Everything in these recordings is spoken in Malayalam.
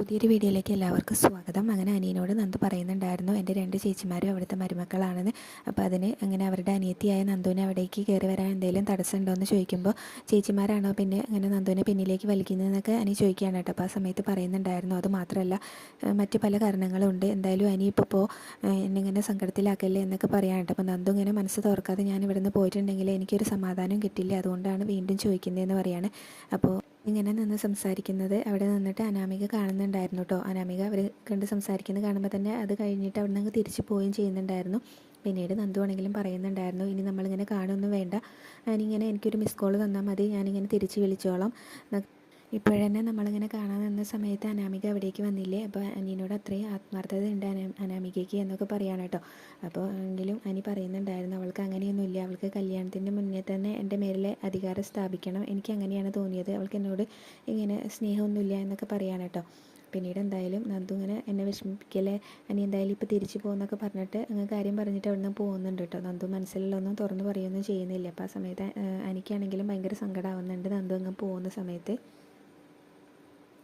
പുതിയൊരു വീഡിയോയിലേക്ക് എല്ലാവർക്കും സ്വാഗതം. അങ്ങനെ അനിയനോട് നന്ദു പറയുന്നുണ്ടായിരുന്നു എൻ്റെ 2 ചേച്ചിമാരും അവിടുത്തെ മരുമക്കളാണെന്ന്. അപ്പോൾ അതിന് അങ്ങനെ അവരുടെ അനിയത്തിയായ നന്ദുവിനെ അവിടേക്ക് കയറി വരാൻ എന്തെങ്കിലും തടസ്സമുണ്ടോ എന്ന് ചോദിക്കുമ്പോൾ ചേച്ചിമാരാണോ പിന്നെ അങ്ങനെ നന്ദുവിനെ പിന്നിലേക്ക് വലിക്കുന്നതെന്നൊക്കെ അനി ചോദിക്കുകയാണ് കേട്ടോ. അപ്പോൾ ആ സമയത്ത് പറയുന്നുണ്ടായിരുന്നു അത് മാത്രമല്ല മറ്റ് പല കാരണങ്ങളുണ്ട്, എന്തായാലും അനി ഇപ്പോൾ എന്നിങ്ങനെ സങ്കടത്തിലാക്കല്ലേ എന്നൊക്കെ പറയാൻ കേട്ടോ. അപ്പോൾ നന്ദു ഇങ്ങനെ മനസ്സ് തുറക്കാതെ ഞാൻ ഇവിടുന്ന് പോയിട്ടുണ്ടെങ്കിൽ എനിക്കൊരു സമാധാനം കിട്ടില്ല, അതുകൊണ്ടാണ് വീണ്ടും ചോദിക്കുന്നതെന്ന് പറയാണ്. അപ്പോൾ ഇങ്ങനെ നിന്ന് സംസാരിക്കുന്നത് അവിടെ നിന്നിട്ട് അനാമിക കാണുന്നുണ്ടായിരുന്നു കേട്ടോ. അനാമിക അവർ കണ്ട് സംസാരിക്കുന്നത് കാണുമ്പോൾ തന്നെ അത് കഴിഞ്ഞിട്ട് അവിടെ നിന്ന് തിരിച്ചു പോവുകയും ചെയ്യുന്നുണ്ടായിരുന്നു. പിന്നീട് നന്ദു ആണെങ്കിലും പറയുന്നുണ്ടായിരുന്നു ഇനി നമ്മളിങ്ങനെ കാണുമൊന്നും വേണ്ട, ഞാനിങ്ങനെ എനിക്കൊരു മിസ് കോൾ തന്നാൽ മതി, ഞാനിങ്ങനെ തിരിച്ച് വിളിച്ചോളാം. ഇപ്പോഴന്നെ നമ്മളിങ്ങനെ കാണാൻ നിന്ന സമയത്ത് അനാമിക അവിടേക്ക് വന്നില്ലേ, അപ്പോൾ അനിയനോട് അത്രയും ആത്മാർത്ഥത ഉണ്ട് അനാമികയ്ക്ക് എന്നൊക്കെ പറയാണ് കേട്ടോ. അപ്പോൾ എങ്കിലും അനി പറയുന്നുണ്ടായിരുന്നു അവൾക്ക് അങ്ങനെയൊന്നുമില്ല, അവൾക്ക് കല്യാണത്തിൻ്റെ മുന്നേ തന്നെ എൻ്റെ മേലിലെ അധികാരം സ്ഥാപിക്കണം, എനിക്ക് അങ്ങനെയാണ് തോന്നിയത്, അവൾക്ക് എന്നോട് ഇങ്ങനെ സ്നേഹമൊന്നുമില്ല എന്നൊക്കെ പറയാണ് കേട്ടോ. പിന്നീട് എന്തായാലും നന്ദു ഇങ്ങനെ എന്നെ വിഷമിപ്പിക്കല്ലേ, അനി എന്തായാലും ഇപ്പോൾ തിരിച്ചു പോകുന്നൊക്കെ പറഞ്ഞിട്ട് അങ്ങനെ കാര്യം പറഞ്ഞിട്ട് അവിടെ നിന്ന് പോകുന്നുണ്ട് കേട്ടോ. നന്ദു മനസ്സിലുള്ളൊന്നും തുറന്ന് പറയുകയൊന്നും ചെയ്യുന്നില്ല. അപ്പോൾ ആ സമയത്ത് എനിക്കാണെങ്കിലും ഭയങ്കര സങ്കടമാവുന്നുണ്ട് നന്ദു അങ്ങ് പോകുന്ന സമയത്ത്.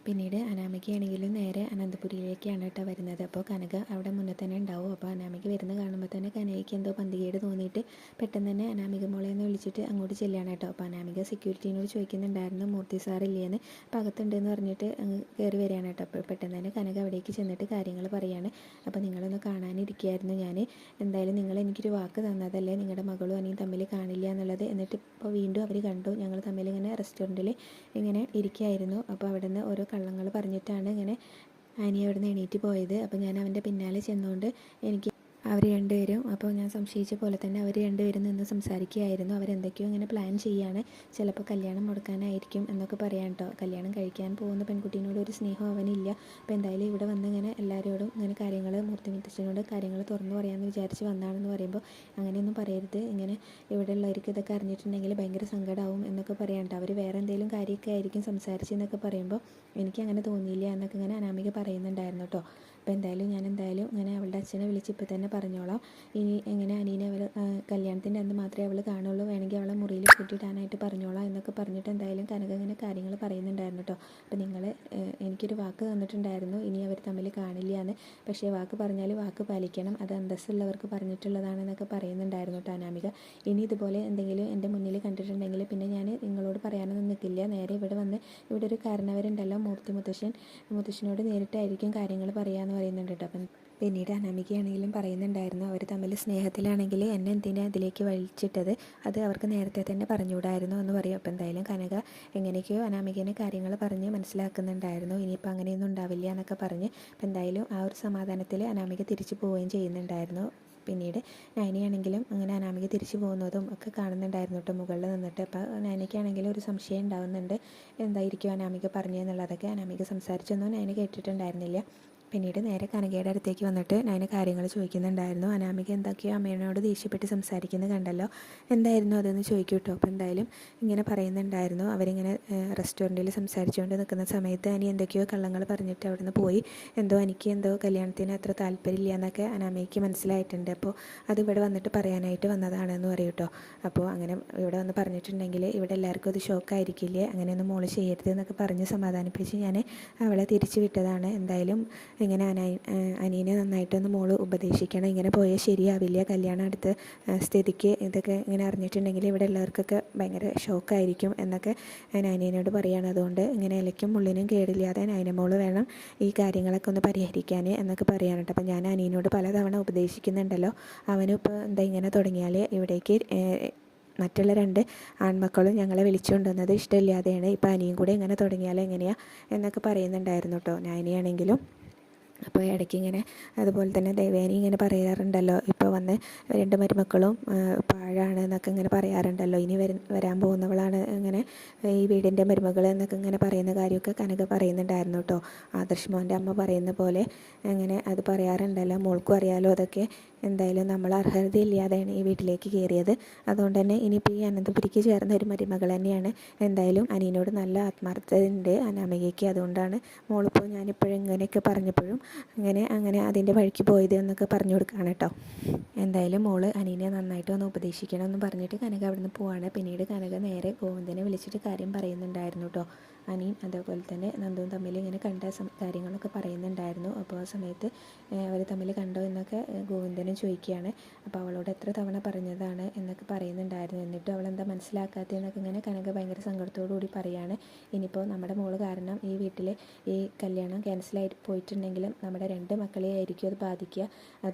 പിന്നീട് അനാമികയാണെങ്കിലും നേരെ അനന്തപുരിയിലേക്കാണ് കേട്ടോ വരുന്നത്. അപ്പോൾ കനക അവിടെ മുന്നേ തന്നെ ഉണ്ടാവും. അപ്പോൾ അനാമിക വരുന്ന കാണുമ്പോൾ തന്നെ കനകയ്ക്ക് എന്തോ പന്തികേട് തോന്നിയിട്ട് പെട്ടെന്ന് തന്നെ അനാമിക മോളെ എന്ന് വിളിച്ചിട്ട് അങ്ങോട്ട് ചെല്ലുകയാണ് കേട്ടോ. അപ്പോൾ അനാമിക സെക്യൂരിറ്റീനോട് ചോദിക്കുന്നുണ്ടായിരുന്നു മൂർത്തി സാറില്ലേന്ന്, അപ്പോൾ അകത്തുണ്ടെന്ന് പറഞ്ഞിട്ട് അങ്ങ് കയറി വരികയാണ് കേട്ടോ. അപ്പോൾ പെട്ടെന്ന് തന്നെ കനക അവിടേക്ക് ചെന്നിട്ട് കാര്യങ്ങൾ പറയാണ്. അപ്പോൾ നിങ്ങളൊന്ന് കാണാനിരിക്കുകയായിരുന്നു ഞാൻ, എന്തായാലും നിങ്ങൾ എനിക്കൊരു വാക്ക് തന്നതല്ലേ നിങ്ങളുടെ മകളും അനിയും തമ്മിൽ കാണില്ല എന്നുള്ളത്, എന്നിട്ട് ഇപ്പോൾ വീണ്ടും അവർ കണ്ടു, ഞങ്ങൾ തമ്മിൽ ഇങ്ങനെ റെസ്റ്റോറൻറ്റിൽ ഇങ്ങനെ ഇരിക്കുകയായിരുന്നു. അപ്പോൾ അവിടെ നിന്ന് ഓരോ കള്ളങ്ങൾ പറഞ്ഞിട്ടാണ് ഇങ്ങനെ അനി അവിടെ നിന്ന് എണീറ്റ് പോയത്. അപ്പോൾ ഞാൻ അവൻ്റെ പിന്നാലെ ചെന്നുകൊണ്ട് എനിക്ക് അവർ രണ്ടുപേരും, അപ്പോൾ ഞാൻ സംശയിച്ച പോലെ തന്നെ അവർ രണ്ടുപേരും നിന്ന് സംസാരിക്കുകയായിരുന്നു. അവരെന്തൊക്കെയോ ഇങ്ങനെ പ്ലാൻ ചെയ്യാണ്, ചിലപ്പോൾ കല്യാണം മുടക്കാനായിരിക്കും എന്നൊക്കെ പറയാൻ കേട്ടോ. കല്യാണം കഴിക്കാൻ പോകുന്ന പെൺകുട്ടീനോട് ഒരു സ്നേഹം അവനില്ല. അപ്പോൾ എന്തായാലും ഇവിടെ വന്ന് ഇങ്ങനെ എല്ലാവരോടും ഇങ്ങനെ കാര്യങ്ങൾ മൂർത്തി മുത്തച്ഛനോട് കാര്യങ്ങൾ തുറന്നു പറയാമെന്ന് വിചാരിച്ച് വന്നാണെന്ന് പറയുമ്പോൾ അങ്ങനെയൊന്നും പറയരുത്, ഇങ്ങനെ ഇവിടെ ഉള്ളവർക്ക് ഇതൊക്കെ അറിഞ്ഞിട്ടുണ്ടെങ്കിൽ ഭയങ്കര സങ്കടമാവും എന്നൊക്കെ പറയാൻ കേട്ടോ. അവർ വേറെ എന്തെങ്കിലും കാര്യമൊക്കെ ആയിരിക്കും സംസാരിച്ചെന്നൊക്കെ പറയുമ്പോൾ എനിക്ക് അങ്ങനെ തോന്നിയില്ല എന്നൊക്കെ ഇങ്ങനെ അനാമിക പറയുന്നുണ്ടായിരുന്നു കേട്ടോ. അപ്പോൾ എന്തായാലും ഞാൻ ഇങ്ങനെ അവളുടെ അച്ഛനെ വിളിച്ച് ഇപ്പോൾ തന്നെ പറഞ്ഞോളാം, ഇനി എങ്ങനെ അനീനെ അവൾ കല്യാണത്തിൻ്റെ അന്ന് മാത്രമേ അവൾ കാണുള്ളൂ, വേണമെങ്കിൽ അവളെ മുറിയിൽ കൂട്ടിയിടാനായിട്ട് പറഞ്ഞോളാം എന്നൊക്കെ പറഞ്ഞിട്ട് എന്തായാലും കനക ഇങ്ങനെ കാര്യങ്ങൾ പറയുന്നുണ്ടായിരുന്നു കേട്ടോ. അപ്പോൾ നിങ്ങൾ എനിക്കൊരു വാക്ക് തന്നിട്ടുണ്ടായിരുന്നു ഇനി അവർ തമ്മിൽ കാണില്ല എന്ന്, പക്ഷേ വാക്ക് പറഞ്ഞാൽ വാക്ക് പാലിക്കണം, അത് അന്തസ്സുള്ളവർക്ക് പറഞ്ഞിട്ടുള്ളതാണെന്നൊക്കെ പറയുന്നുണ്ടായിരുന്നു കേട്ടോ അനാമിക. ഇനി ഇതുപോലെ എന്തെങ്കിലും എൻ്റെ മുന്നിൽ കണ്ടിട്ടുണ്ടെങ്കിൽ പിന്നെ ഞാൻ നിങ്ങളോട് പറയാനൊന്നും നിൽക്കില്ല, നേരെ ഇവിടെ വന്ന് ഇവിടെ ഒരു കാരണവരുണ്ടല്ലോ മൂർത്തി മുത്തശ്ശനോട് നേരിട്ടായിരിക്കും കാര്യങ്ങൾ പറയാമെന്ന് പറയുന്നുണ്ട് കേട്ടോ. അപ്പം പിന്നീട് അനാമികയാണെങ്കിലും പറയുന്നുണ്ടായിരുന്നു അവർ തമ്മിൽ സ്നേഹത്തിലാണെങ്കിൽ എന്നെ എന്തിനാ അതിലേക്ക് വലിച്ചിട്ടത്, അത് അവർക്ക് നേരത്തെ തന്നെ പറഞ്ഞുകൂടായിരുന്നു എന്ന് പറയും. അപ്പോൾ എന്തായാലും കനക എങ്ങനെയൊക്കെയോ അനാമികനെ കാര്യങ്ങൾ പറഞ്ഞ് മനസ്സിലാക്കുന്നുണ്ടായിരുന്നു, ഇനിയിപ്പോൾ അങ്ങനെയൊന്നും ഉണ്ടാവില്ല എന്നൊക്കെ പറഞ്ഞ്. അപ്പോൾ എന്തായാലും ആ ഒരു സമാധാനത്തിൽ അനാമിക തിരിച്ചു പോവുകയും ചെയ്യുന്നുണ്ടായിരുന്നു. പിന്നീട് നയനയാണെങ്കിലും അങ്ങനെ അനാമിക തിരിച്ചു പോകുന്നതും ഒക്കെ കാണുന്നുണ്ടായിരുന്നു കേട്ടോ മുകളിൽ നിന്നിട്ട്. അപ്പോൾ നയനയ്ക്കാണെങ്കിലും ഒരു സംശയം ഉണ്ടാവുന്നുണ്ട്, എന്തായിരിക്കും അനാമിക പറഞ്ഞതെന്നുള്ളതൊക്കെ. അനാമിക സംസാരിച്ചൊന്നും നയന കേട്ടിട്ടുണ്ടായിരുന്നില്ല. പിന്നീട് നേരെ കനകയുടെ അടുത്തേക്ക് വന്നിട്ട് ഞാൻ കാര്യങ്ങൾ ചോദിക്കുന്നുണ്ടായിരുന്നു. അനാമിക എന്തൊക്കെയോ അമ്മേനോട് ദേഷ്യപ്പെട്ട് സംസാരിക്കുന്നത് കണ്ടല്ലോ, എന്തായിരുന്നു അതെന്ന് ചോദിക്കും കേട്ടോ. അപ്പോൾ എന്തായാലും ഇങ്ങനെ പറയുന്നുണ്ടായിരുന്നു അവരിങ്ങനെ റെസ്റ്റോറൻറ്റിൽ സംസാരിച്ചുകൊണ്ട് നിൽക്കുന്ന സമയത്ത് അനി എന്തൊക്കെയോ കള്ളങ്ങൾ പറഞ്ഞിട്ട് അവിടെ നിന്ന് പോയി, എനിക്ക് എന്തോ കല്യാണത്തിന് അത്ര താല്പര്യമില്ല എന്നൊക്കെ അനാമികയ്ക്ക് മനസ്സിലായിട്ടുണ്ട്, അപ്പോൾ അത് ഇവിടെ വന്നിട്ട് പറയാനായിട്ട് വന്നതാണെന്ന് പറയും കേട്ടോ. അപ്പോൾ അങ്ങനെ ഇവിടെ വന്ന് പറഞ്ഞിട്ടുണ്ടെങ്കിൽ ഇവിടെ എല്ലാവർക്കും അത് ഷോക്കായിരിക്കില്ലേ, അങ്ങനെയൊന്നും മോള് ചെയ്യരുത് എന്നൊക്കെ പറഞ്ഞ് സമാധാനിപ്പിച്ച് ഞാൻ അവളെ തിരിച്ചു വിട്ടതാണ്. എന്തായാലും ഇങ്ങനെ അനിയനെ നന്നായിട്ടൊന്ന് മോള് ഉപദേശിക്കണം, ഇങ്ങനെ പോയാൽ ശരിയാവില്ല, കല്യാണം അടുത്ത സ്ഥിതിക്ക് ഇതൊക്കെ ഇങ്ങനെ അറിഞ്ഞിട്ടുണ്ടെങ്കിൽ ഇവിടെ എല്ലാവർക്കൊക്കെ ഭയങ്കര ഷോക്കായിരിക്കും എന്നൊക്കെ അനിയനോട് പറയുകയാണ്. അതുകൊണ്ട് ഇങ്ങനെ ഇലയ്ക്കും മുള്ളിനും കേടില്ലാതെ മോള് വേണം ഈ കാര്യങ്ങളൊക്കെ ഒന്ന് പരിഹരിക്കാൻ എന്നൊക്കെ പറയാനുണ്ട്. അപ്പം ഞാൻ അനിയനോട് പലതവണ ഉപദേശിക്കുന്നുണ്ടല്ലോ, അവനും ഇപ്പോൾ ഇങ്ങനെ തുടങ്ങിയാൽ ഇവിടേക്ക് മറ്റുള്ള 2 ആൺമക്കളും ഞങ്ങളെ വിളിച്ചുകൊണ്ടുവന്നത് ഇഷ്ടമില്ലാതെയാണ്, ഇപ്പോൾ അനിയും കൂടെ ഇങ്ങനെ തുടങ്ങിയാൽ എങ്ങനെയാണ് എന്നൊക്കെ പറയുന്നുണ്ടായിരുന്നു കേട്ടോ നയനയാണെങ്കിലും. അപ്പോൾ ഇടയ്ക്ക് ഇങ്ങനെ അതുപോലെ തന്നെ ദേവേനി ഇങ്ങനെ പറയാറുണ്ടല്ലോ, ഇപ്പോൾ വന്ന് 2 മരുമക്കളും പാഴാണ് എന്നൊക്കെ ഇങ്ങനെ പറയാറുണ്ടല്ലോ, ഇനി വരാൻ പോകുന്നവളാണ് ഇങ്ങനെ ഈ വീടിൻ്റെ മരുമകൾ എന്നൊക്കെ ഇങ്ങനെ പറയുന്ന കാര്യമൊക്കെ കനക പറയുന്നുണ്ടായിരുന്നു കേട്ടോ. ആദർശ് മോൻ്റെ അമ്മ പറയുന്ന പോലെ അങ്ങനെ അത് പറയാറുണ്ടല്ലോ, മോൾക്കും അറിയാലോ അതൊക്കെ. എന്തായാലും നമ്മൾ അർഹതയില്ലാതെയാണ് ഈ വീട്ടിലേക്ക് കയറിയത്, അതുകൊണ്ട് തന്നെ ഇനിയിപ്പോൾ ഈ അനന്തപുരിക്ക് ചേർന്ന ഒരു മരുമകൾ തന്നെയാണ്. എന്തായാലും അനിയനോട് നല്ല ആത്മാർത്ഥതയുണ്ട് അനാമികയ്ക്ക്, അതുകൊണ്ടാണ് മോളിപ്പോൾ ഞാനിപ്പോഴും ഇങ്ങനെയൊക്കെ പറഞ്ഞപ്പോഴും അങ്ങനെ അതിൻ്റെ വഴിക്ക് പോയത് എന്നൊക്കെ പറഞ്ഞു കൊടുക്കുകയാണ് കേട്ടോ. എന്തായാലും മോള് അനീനെ നന്നായിട്ട് ഒന്ന് ഉപദേശിക്കും. ഉപദേശിക്കണം എന്ന് പറഞ്ഞിട്ട് കനക അവിടെ നിന്ന് പോവാണ്. പിന്നീട് കനക നേരെ ഗോവിന്ദനെ വിളിച്ചിട്ട് കാര്യം പറയുന്നുണ്ടായിരുന്നു കേട്ടോ. അനിയും അതേപോലെ തന്നെ നന്ദുവും തമ്മിൽ ഇങ്ങനെ കണ്ട കാര്യങ്ങളൊക്കെ പറയുന്നുണ്ടായിരുന്നു. അപ്പോൾ ആ സമയത്ത് അവർ തമ്മിൽ കണ്ടോ എന്നൊക്കെ ഗോവിന്ദനും ചോദിക്കുകയാണ്. അപ്പോൾ അവളോട് എത്ര തവണ പറഞ്ഞതാണ് എന്നൊക്കെ പറയുന്നുണ്ടായിരുന്നു. എന്നിട്ടും അവളെന്താ മനസ്സിലാക്കാത്തതെന്നൊക്കെ ഇങ്ങനെ കനക ഭയങ്കര സങ്കടത്തോടു കൂടി പറയുകയാണ്. ഇനിയിപ്പോൾ നമ്മുടെ മോള് കാരണം ഈ വീട്ടിൽ ഈ കല്യാണം ക്യാൻസലായി പോയിട്ടുണ്ടെങ്കിലും നമ്മുടെ 2 മക്കളെ ആയിരിക്കും അത് ബാധിക്കുക.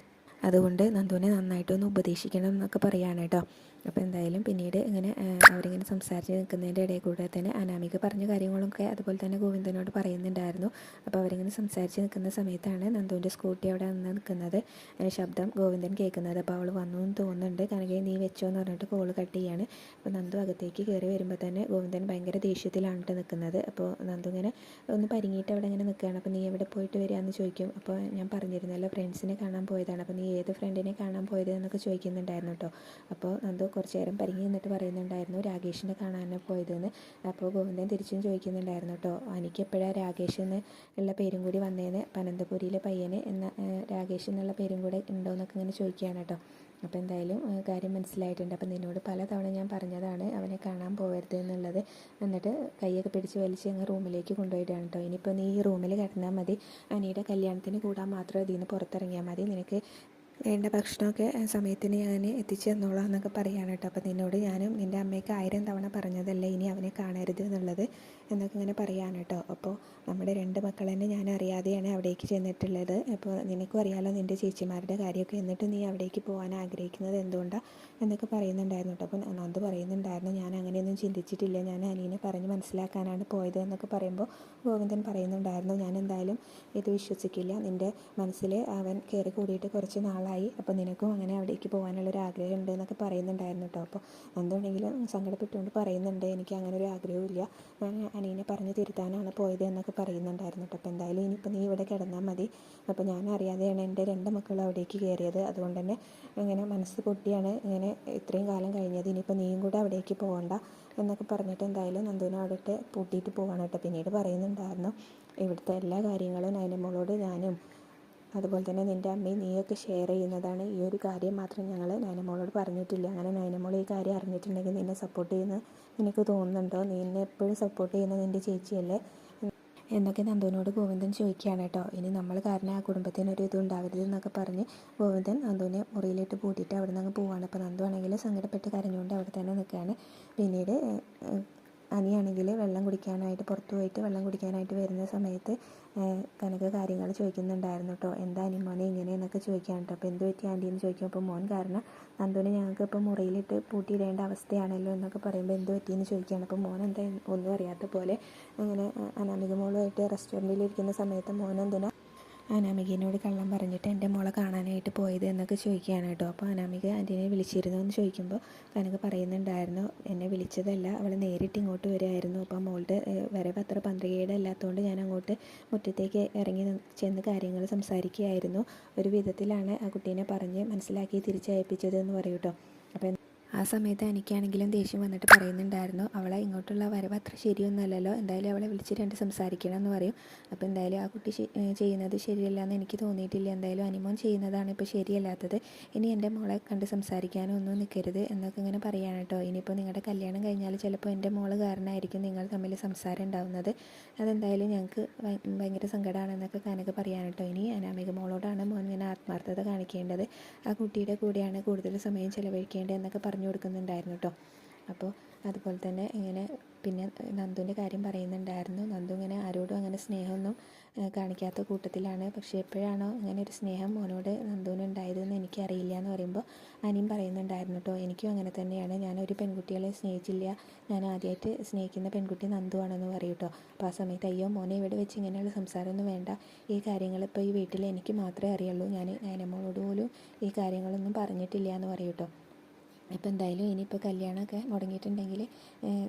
അതുകൊണ്ട് നന്ദുവിനെ നന്നായിട്ടൊന്ന് ഉപദേശിക്കണം എന്നൊക്കെ പറയുകയാണ് കേട്ടോ. അപ്പോൾ എന്തായാലും പിന്നീട് ഇങ്ങനെ അവരിങ്ങനെ സംസാരിച്ച് നിൽക്കുന്നതിൻ്റെ ഇടയിൽ കൂടെ തന്നെ അനാമിക പറഞ്ഞ കാര്യങ്ങളൊക്കെ അതുപോലെ തന്നെ ഗോവിന്ദനോട് പറയുന്നുണ്ടായിരുന്നു. അപ്പോൾ അവരിങ്ങനെ സംസാരിച്ച് നിൽക്കുന്ന സമയത്താണ് നന്ദുവിൻ്റെ സ്കൂട്ടി അവിടെ നിന്ന് നിൽക്കുന്നത് ശബ്ദം ഗോവിന്ദൻ കേൾക്കുന്നത്. അപ്പോൾ അവൾ വന്നു എന്ന് തോന്നുന്നുണ്ട്. കനകയെ നീ വെച്ചോ എന്ന് പറഞ്ഞിട്ട് കോള് കട്ട് ചെയ്യാണ്. അപ്പോൾ നന്ദു അകത്തേക്ക് കയറി വരുമ്പോൾ തന്നെ ഗോവിന്ദൻ ഭയങ്കര ദേഷ്യത്തിലാണ് നിൽക്കുന്നത്. അപ്പോൾ നന്ദു ഇങ്ങനെ ഒന്ന് പരിങ്ങിയിട്ട് അവിടെ ഇങ്ങനെ നിൽക്കുകയാണ്. അപ്പോൾ നീ എവിടെ പോയിട്ട് വരികയെന്ന് ചോദിക്കും. അപ്പോൾ ഞാൻ പറഞ്ഞിരുന്നല്ലോ ഫ്രണ്ട്സിനെ കാണാൻ പോയതാണ്. അപ്പോൾ നീ ഏത് ഫ്രണ്ടിനെ കാണാൻ പോയത് എന്നൊക്കെ ചോദിക്കുന്നുണ്ടായിരുന്നു കേട്ടോ. അപ്പോൾ നന്ദു കുറച്ച് നേരം പരിങ്ങി നിന്നിട്ട് പറയുന്നുണ്ടായിരുന്നു രാകേഷിനെ കാണാനാണ് പോയതെന്ന്. അപ്പോൾ ഗോവിന്ദൻ തിരിച്ചും ചോദിക്കുന്നുണ്ടായിരുന്നു കേട്ടോ, എനിക്ക് എപ്പോഴാണ് രാകേഷ് എന്ന് ഉള്ള പേരും കൂടി വന്നേന്ന്, അനന്തപുരിയിലെ പയ്യന് എന്ന രാകേഷ് എന്നുള്ള പേരും കൂടെ ഉണ്ടോ എന്നൊക്കെ ഇങ്ങനെ ചോദിക്കുകയാണ് കേട്ടോ. അപ്പോൾ എന്തായാലും കാര്യം മനസ്സിലായിട്ടുണ്ട്. അപ്പം നിന്നോട് പലതവണ ഞാൻ പറഞ്ഞതാണ് അവനെ കാണാൻ പോകരുത് എന്നുള്ളത്. എന്നിട്ട് കൈയൊക്കെ പിടിച്ച് വലിച്ച് അങ്ങ് റൂമിലേക്ക് കൊണ്ടുപോയിട്ടാണ് കേട്ടോ. ഇനിയിപ്പോൾ നീ ഈ റൂമിൽ കിടന്നാൽ മതി, അനിയുടെ കല്യാണത്തിന് കൂടാൻ മാത്രം ഇതിൽ നിന്ന് പുറത്തിറങ്ങിയാൽ മതി, നിനക്ക് വേണ്ട ഭക്ഷണമൊക്കെ സമയത്തിന് ഞാൻ എത്തിച്ചു തന്നോളാം എന്നൊക്കെ പറയുകയാണ് കേട്ടോ. അപ്പോൾ നിന്നോട് ഞാനും നിൻ്റെ അമ്മയ്ക്ക് 1000 തവണ പറഞ്ഞതല്ലേ ഇനി അവനെ കാണരുത് എന്നുള്ളത് എന്നൊക്കെ ഇങ്ങനെ പറയുകയാണ് കേട്ടോ. അപ്പോൾ നമ്മുടെ 2 മക്കൾ തന്നെ ഞാൻ അറിയാതെയാണ് അവിടേക്ക് ചെന്നിട്ടുള്ളത്. അപ്പോൾ നിനക്കും അറിയാമല്ലോ നിൻ്റെ ചേച്ചിമാരുടെ കാര്യമൊക്കെ, എന്നിട്ട് നീ അവിടേക്ക് പോകാൻ ആഗ്രഹിക്കുന്നത് എന്തുകൊണ്ടാണ് എന്നൊക്കെ പറയുന്നുണ്ടായിരുന്നു കേട്ടോ. അപ്പോൾ നന്ദു പറയുന്നുണ്ടായിരുന്നു ഞാൻ അങ്ങനെയൊന്നും ചിന്തിച്ചിട്ടില്ല, ഞാൻ അനിയനെ പറഞ്ഞ് മനസ്സിലാക്കാനാണ് പോയത് എന്നൊക്കെ പറയുമ്പോൾ ഗോവിന്ദൻ പറയുന്നുണ്ടായിരുന്നു ഞാൻ എന്തായാലും ഇത് വിശ്വസിക്കില്ല, നിൻ്റെ മനസ്സിൽ അവൻ കയറി കൂടിയിട്ട് കുറച്ച് നാളായി, അപ്പോൾ നിനക്കും അങ്ങനെ അവിടേക്ക് പോകാനുള്ളൊരു ആഗ്രഹം ഉണ്ട് എന്നൊക്കെ പറയുന്നുണ്ടായിരുന്നു കേട്ടോ. അപ്പോൾ എന്തുണ്ടെങ്കിലും സങ്കടപ്പെട്ടുകൊണ്ട് പറയുന്നുണ്ട് എനിക്ക് അങ്ങനെ ഒരു ആഗ്രഹമില്ല, ഞാൻ അനിയനെ പറഞ്ഞ് തിരുത്താനാണ് പോയത് എന്നൊക്കെ പറയുന്നുണ്ടായിരുന്നു കേട്ടോ. അപ്പോൾ എന്തായാലും ഇനിയിപ്പോൾ നീ ഇവിടെ കിടന്നാൽ മതി, അപ്പോൾ ഞാൻ അറിയാതെയാണ് എൻ്റെ 2 മക്കളും അവിടേക്ക് കയറിയത്, അതുകൊണ്ട് തന്നെ ഇങ്ങനെ മനസ്സ് പൊട്ടിയാണ് ഇങ്ങനെ ഇത്രയും കാലം കഴിഞ്ഞത്, ഇനിയിപ്പോൾ നീയും കൂടെ അവിടേക്ക് പോകണ്ട എന്നൊക്കെ പറഞ്ഞിട്ട് എന്തായാലും നന്ദുവിനെ അവിടെ പൂട്ടിയിട്ട് പോവാണ് കേട്ടോ. പിന്നീട് പറയുന്നുണ്ടായിരുന്നു ഇവിടുത്തെ എല്ലാ കാര്യങ്ങളും നൈനമോളോട് ഞാനും അതുപോലെ തന്നെ നിൻ്റെ അമ്മയും നീയൊക്കെ ഷെയർ ചെയ്യുന്നതാണ്, ഈ ഒരു കാര്യം മാത്രം ഞങ്ങൾ നൈനമോളോട് പറഞ്ഞിട്ടില്ല, അങ്ങനെ നൈനമോൾ ഈ കാര്യം അറിഞ്ഞിട്ടുണ്ടെങ്കിൽ നിന്നെ സപ്പോർട്ട് ചെയ്യുന്ന നിനക്ക് തോന്നുന്നുണ്ടോ, നീ എന്നെ എപ്പോഴും സപ്പോർട്ട് ചെയ്യുന്ന നിൻ്റെ ചേച്ചിയല്ലേ എന്നൊക്കെ നന്ദുവിനോട് ഗോവിന്ദൻ ചോദിക്കുകയാണ് കേട്ടോ. ഇനി നമ്മൾ കാരണം ആ കുടുംബത്തിനൊരു ഇതും ഉണ്ടാവരുത് എന്നൊക്കെ പറഞ്ഞ് ഗോവിന്ദൻ നന്ദുവിനെ മുറിയിലിട്ട് പൂട്ടിയിട്ട് അവിടെ നിന്ന് അങ്ങ് പോവുകയാണ്. അപ്പോൾ നന്ദു ആണെങ്കിൽ സങ്കടപ്പെട്ട് കരഞ്ഞുകൊണ്ട് അവിടെ തന്നെ നിൽക്കുകയാണ്. പിന്നീട് അനിയാണെങ്കിൽ വെള്ളം കുടിക്കാനായിട്ട് പുറത്ത് പോയിട്ട് വെള്ളം കുടിക്കാനായിട്ട് വരുന്ന സമയത്ത് കനക കാര്യങ്ങൾ ചോദിക്കുന്നുണ്ടായിരുന്നു കേട്ടോ. എന്താ അനി മോനെ ഇങ്ങനെ എന്നൊക്കെ ചോദിക്കാൻ കേട്ടോ. അപ്പോൾ എന്ത് പറ്റി ആൻറ്റി എന്ന് ചോദിക്കും. അപ്പോൾ മോൻ കാരണം നന്ദുവിനെ ഞങ്ങൾക്ക് ഇപ്പോൾ മുറിയിലിട്ട് പൂട്ടിയിടേണ്ട അവസ്ഥയാണല്ലോ എന്നൊക്കെ പറയുമ്പോൾ എന്ത് പറ്റിയെന്ന് ചോദിക്കുകയാണ്. അപ്പോൾ മോൻ എന്താ ഒന്നും അറിയാത്ത പോലെ അങ്ങനെ അനാമിക മോളുമായിട്ട് റെസ്റ്റോറൻറ്റിൽ ഇരിക്കുന്ന സമയത്ത് മോൻ എന്തിനാ അനാമികേനോട് കള്ളം പറഞ്ഞിട്ട് എൻ്റെ മോളെ കാണാനായിട്ട് പോയത് എന്നൊക്കെ ചോദിക്കുകയാണ് കേട്ടോ. അപ്പോൾ അനാമിക ആൻറ്റീനെ വിളിച്ചിരുന്നു എന്ന് ചോദിക്കുമ്പോൾ കനക പറയുന്നുണ്ടായിരുന്നു എന്നെ വിളിച്ചതല്ല, അവൾ നേരിട്ട് ഇങ്ങോട്ട് വരുമായിരുന്നു, അപ്പോൾ മോളുടെ വരവ് അത്ര പന്ത്രകയുടെ അല്ലാത്തതുകൊണ്ട് ഞാൻ അങ്ങോട്ട് മുറ്റത്തേക്ക് ഇറങ്ങി ചെന്ന് കാര്യങ്ങൾ സംസാരിക്കുകയായിരുന്നു, ഒരു വിധത്തിലാണ് ആ കുട്ടീനെ പറഞ്ഞ് മനസ്സിലാക്കി തിരിച്ചയപ്പിച്ചത് എന്ന് പറയും കേട്ടോ. അപ്പോൾ ആ സമയത്ത് എനിക്കാണെങ്കിലും ദേഷ്യം വന്നിട്ട് പറയുന്നുണ്ടായിരുന്നു അവളെ ഇങ്ങോട്ടുള്ള വരവ് അത്ര ശരിയൊന്നുമല്ലല്ലോ, എന്തായാലും അവളെ വിളിച്ചിട്ട് സംസാരിക്കണം എന്ന് പറയും. അപ്പോൾ എന്തായാലും ആ കുട്ടി ചെയ്യുന്നത് ശരിയല്ല എന്ന് എനിക്ക് തോന്നിയിട്ടില്ല, എന്തായാലും അനിമോൻ ചെയ്യുന്നതാണ് ഇപ്പോൾ ശരിയല്ലാത്തത്, ഇനി എൻ്റെ മോളെ കണ്ട് സംസാരിക്കാനോ ഒന്നും നിൽക്കരുത് എന്നൊക്കെ ഇങ്ങനെ പറയുകയാണ് കേട്ടോ. ഇനിയിപ്പോൾ നിങ്ങളുടെ കല്യാണം കഴിഞ്ഞാൽ ചിലപ്പോൾ എൻ്റെ മോള് കാരണമായിരിക്കും നിങ്ങൾ തമ്മിൽ സംസാരം ഉണ്ടാവുന്നത്, അതെന്തായാലും ഞങ്ങൾക്ക് ഭയങ്കര സങ്കടമാണെന്നൊക്കെ കനക പറയാൻ കേട്ടോ. ഇനി അനാമിക മോളോടാണ് മോൻ ഇങ്ങനെ ആത്മാർത്ഥത കാണിക്കേണ്ടത്, ആ കുട്ടിയുടെ കൂടെയാണ് കൂടുതൽ സമയം ചിലവഴിക്കേണ്ടത് എന്നൊക്കെ പറഞ്ഞു കൊടുക്കുന്നുണ്ടായിരുന്നു കേട്ടോ. അപ്പോൾ അതുപോലെ തന്നെ ഇങ്ങനെ പിന്നെ നന്ദുവിൻ്റെ കാര്യം പറയുന്നുണ്ടായിരുന്നു. നന്ദു ഇങ്ങനെ ആരോടും അങ്ങനെ സ്നേഹമൊന്നും കാണിക്കാത്ത കൂട്ടത്തിലാണ്, പക്ഷേ എപ്പോഴാണോ അങ്ങനെ ഒരു സ്നേഹം മോനോട് നന്ദുവിന് ഉണ്ടായതെന്ന് എനിക്കറിയില്ല എന്ന് പറയുമ്പോൾ അനിയും പറയുന്നുണ്ടായിരുന്നു കേട്ടോ. എനിക്കും അങ്ങനെ തന്നെയാണ്, ഞാനൊരു പെൺകുട്ടികളെ സ്നേഹിച്ചില്ല, ഞാൻ ആദ്യമായിട്ട് സ്നേഹിക്കുന്ന പെൺകുട്ടി നന്ദു ആണെന്ന് പറയും കേട്ടോ. അപ്പോൾ ആ സമയത്ത് അയ്യോ മോനെ ഇവിടെ വെച്ച് ഇങ്ങനെയുള്ള സംസാരമൊന്നും വേണ്ട, ഈ കാര്യങ്ങൾ ഇപ്പോൾ ഈ വീട്ടിൽ എനിക്ക് മാത്രമേ അറിയുള്ളൂ, ഞാൻ നയനമ്മളോട് പോലും ഈ കാര്യങ്ങളൊന്നും പറഞ്ഞിട്ടില്ല എന്ന് പറയും കേട്ടോ. അപ്പോൾ എന്തായാലും ഇനിയിപ്പോൾ കല്യാണമൊക്കെ മുടങ്ങിയിട്ടുണ്ടെങ്കിൽ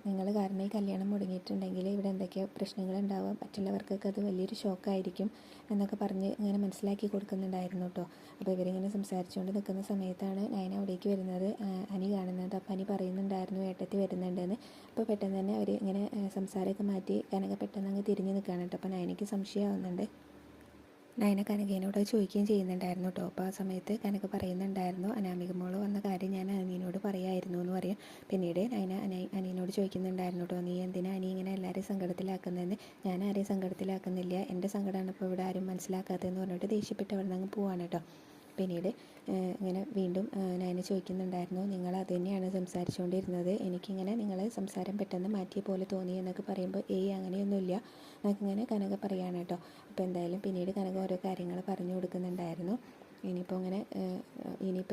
നിങ്ങൾ കാരണം ഈ കല്യാണം മുടങ്ങിയിട്ടുണ്ടെങ്കിൽ ഇവിടെ എന്തൊക്കെയോ പ്രശ്നങ്ങളുണ്ടാവുക, മറ്റുള്ളവർക്കൊക്കെ അത് വലിയൊരു ഷോക്കായിരിക്കും എന്നൊക്കെ പറഞ്ഞ് ഇങ്ങനെ മനസ്സിലാക്കി കൊടുക്കുന്നുണ്ടായിരുന്നു കേട്ടോ. അപ്പോൾ ഇവരിങ്ങനെ സംസാരിച്ചുകൊണ്ട് നിൽക്കുന്ന സമയത്താണ് നയന അവിടേക്ക് വരുന്നത്, അനി കാണുന്നത്. അപ്പോൾ അനി പറയുന്നുണ്ടായിരുന്നു ഏട്ടത്തി വരുന്നുണ്ടെന്ന്. അപ്പോൾ പെട്ടെന്ന് തന്നെ അവർ ഇങ്ങനെ സംസാരമൊക്കെ മാറ്റി കനക പെട്ടെന്ന് അങ്ങ് തിരിഞ്ഞ് നിൽക്കുകയാണ് കേട്ടോ. അപ്പോൾ നയനയ്ക്ക് സംശയമാവുന്നുണ്ട്. നയന കനകേനോട് ചോദിക്കുകയും ചെയ്യുന്നുണ്ടായിരുന്നു കേട്ടോ. അപ്പോൾ ആ സമയത്ത് കനക പറയുന്നുണ്ടായിരുന്നു, അനാമിക മോള് വന്ന കാര്യം ഞാൻ അനീനോട് പറയായിരുന്നു എന്ന് പറയും. പിന്നീട് നയന അനീനോട് ചോദിക്കുന്നുണ്ടായിരുന്നു കേട്ടോ, നീ എന്തിനാ അനി ഇങ്ങനെ എല്ലാവരെയും സങ്കടത്തിലാക്കുന്നതെന്ന്. ഞാൻ ആരെയും സങ്കടത്തിലാക്കുന്നില്ല, എൻ്റെ സങ്കടമാണ് ഇപ്പോൾ ഇവിടെ ആരും മനസ്സിലാക്കാത്തതെന്ന് പറഞ്ഞിട്ട് ദേഷ്യപ്പെട്ട് അവിടെ നിന്ന് അങ്ങ് പോവാണ് കേട്ടോ. പിന്നീട് ഇങ്ങനെ വീണ്ടും നയന ചോദിക്കുന്നുണ്ടായിരുന്നു, നിങ്ങൾ അത് തന്നെയാണ് സംസാരിച്ചുകൊണ്ടിരുന്നത്, എനിക്കിങ്ങനെ നിങ്ങളെ സംസാരം പെട്ടെന്ന് മാറ്റിയ പോലെ തോന്നി എന്നൊക്കെ പറയുമ്പോൾ അങ്ങനെയൊന്നുമില്ല എന്നൊക്കെ കനക പറയുകയാണ് കേട്ടോ. അപ്പോൾ എന്തായാലും പിന്നീട് കനക ഓരോ കാര്യങ്ങൾ പറഞ്ഞു കൊടുക്കുന്നുണ്ടായിരുന്നു. ഇനിയിപ്പോൾ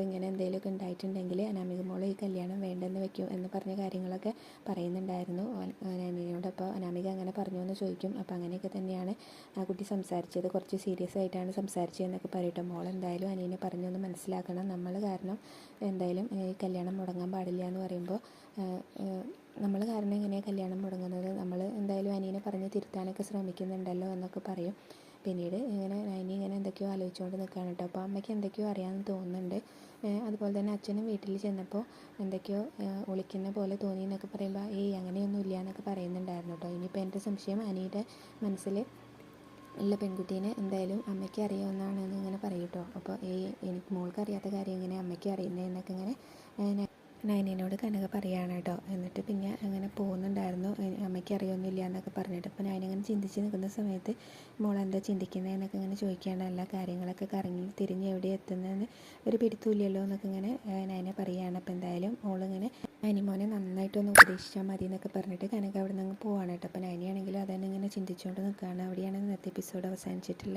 ഇങ്ങനെ എന്തെങ്കിലുമൊക്കെ ഉണ്ടായിട്ടുണ്ടെങ്കിൽ അനാമിക മോളെ ഈ കല്യാണം വേണ്ടെന്ന് വെക്കും എന്ന് പറഞ്ഞ കാര്യങ്ങളൊക്കെ പറയുന്നുണ്ടായിരുന്നു അനാമികയോട്. അപ്പോൾ അനാമിക അങ്ങനെ പറഞ്ഞു എന്ന് ചോദിക്കും. അപ്പോൾ അങ്ങനെയൊക്കെ തന്നെയാണ് ആ കുട്ടി സംസാരിച്ചത്, കുറച്ച് സീരിയസ് ആയിട്ടാണ് സംസാരിച്ചതെന്നൊക്കെ പറയട്ടെ. മോൾ എന്തായാലും അനീനെ പറഞ്ഞൊന്ന് മനസ്സിലാക്കണം, നമ്മൾ കാരണം എന്തായാലും ഈ കല്യാണം മുടങ്ങാൻ പാടില്ല എന്ന് പറയുമ്പോൾ നമ്മൾ കാരണം എങ്ങനെയാണ് കല്യാണം മുടങ്ങുന്നത്, നമ്മൾ എന്തായാലും അനീനെ പറഞ്ഞ് തിരുത്താനൊക്കെ ശ്രമിക്കുന്നുണ്ടല്ലോ എന്നൊക്കെ പറയും. പിന്നീട് നൈനി എന്തൊക്കെയോ ആലോചിച്ചുകൊണ്ട് നിൽക്കുകയാണ് കേട്ടോ. അപ്പോൾ അമ്മയ്ക്ക് എന്തൊക്കെയോ അറിയാമെന്ന് തോന്നുന്നുണ്ട്. അതുപോലെ തന്നെ അച്ഛനും വീട്ടിൽ ചെന്നപ്പോൾ എന്തൊക്കെയോ ഒളിക്കുന്ന പോലെ തോന്നി എന്നൊക്കെ പറയുമ്പോൾ അങ്ങനെയൊന്നും ഇല്ല എന്നൊക്കെ പറയുന്നുണ്ടായിരുന്നു കേട്ടോ. ഇനിയിപ്പോൾ എൻ്റെ സംശയം അനിയുടെ മനസ്സിൽ ഉള്ള പെൺകുട്ടീനെ എന്തായാലും അമ്മയ്ക്ക് അറിയാവുന്നതാണെന്ന് ഇങ്ങനെ പറയും കേട്ടോ. അപ്പോൾ എനിക്ക് മോൾക്ക് അറിയാത്ത കാര്യം എങ്ങനെ അമ്മയ്ക്ക് അറിയുന്നത് എന്നൊക്കെ നയനയോട് കനക പറയുകയാണ് കേട്ടോ. എന്നിട്ട് പിന്നെ അങ്ങനെ പോകുന്നുണ്ടായിരുന്നു, അമ്മയ്ക്ക് അറിയൊന്നുമില്ല എന്നൊക്കെ പറഞ്ഞിട്ട്. അപ്പോൾ ഞാനിങ്ങനെ ചിന്തിച്ച് നിൽക്കുന്ന സമയത്ത് മോൾ എന്താ ചിന്തിക്കുന്നത് എന്നൊക്കെ ഇങ്ങനെ ചോദിക്കുകയാണ്. എല്ലാ കാര്യങ്ങളൊക്കെ കറങ്ങി തിരിഞ്ഞ് എവിടെ എത്തുന്നതെന്ന് ഒരു പിടുത്തമില്ലല്ലോ എന്നൊക്കെ നയന പറയുകയാണ്. അപ്പോൾ എന്തായാലും മോളിങ്ങനെ അനിമോനെ നന്നായിട്ടൊന്ന് ഉപദേശിച്ചാൽ മതി എന്നൊക്കെ പറഞ്ഞിട്ട് കനക അവിടെ നിന്ന് പോവാണ് കേട്ടോ. അപ്പോൾ നയനയാണെങ്കിലും അതന്നെ ഇങ്ങനെ ചിന്തിച്ചുകൊണ്ട് നിൽക്കുകയാണ്. അവിടെയാണ് ഇന്നത്തെ എപ്പിസോഡ് അവസാനിച്ചിട്ടുള്ളത്.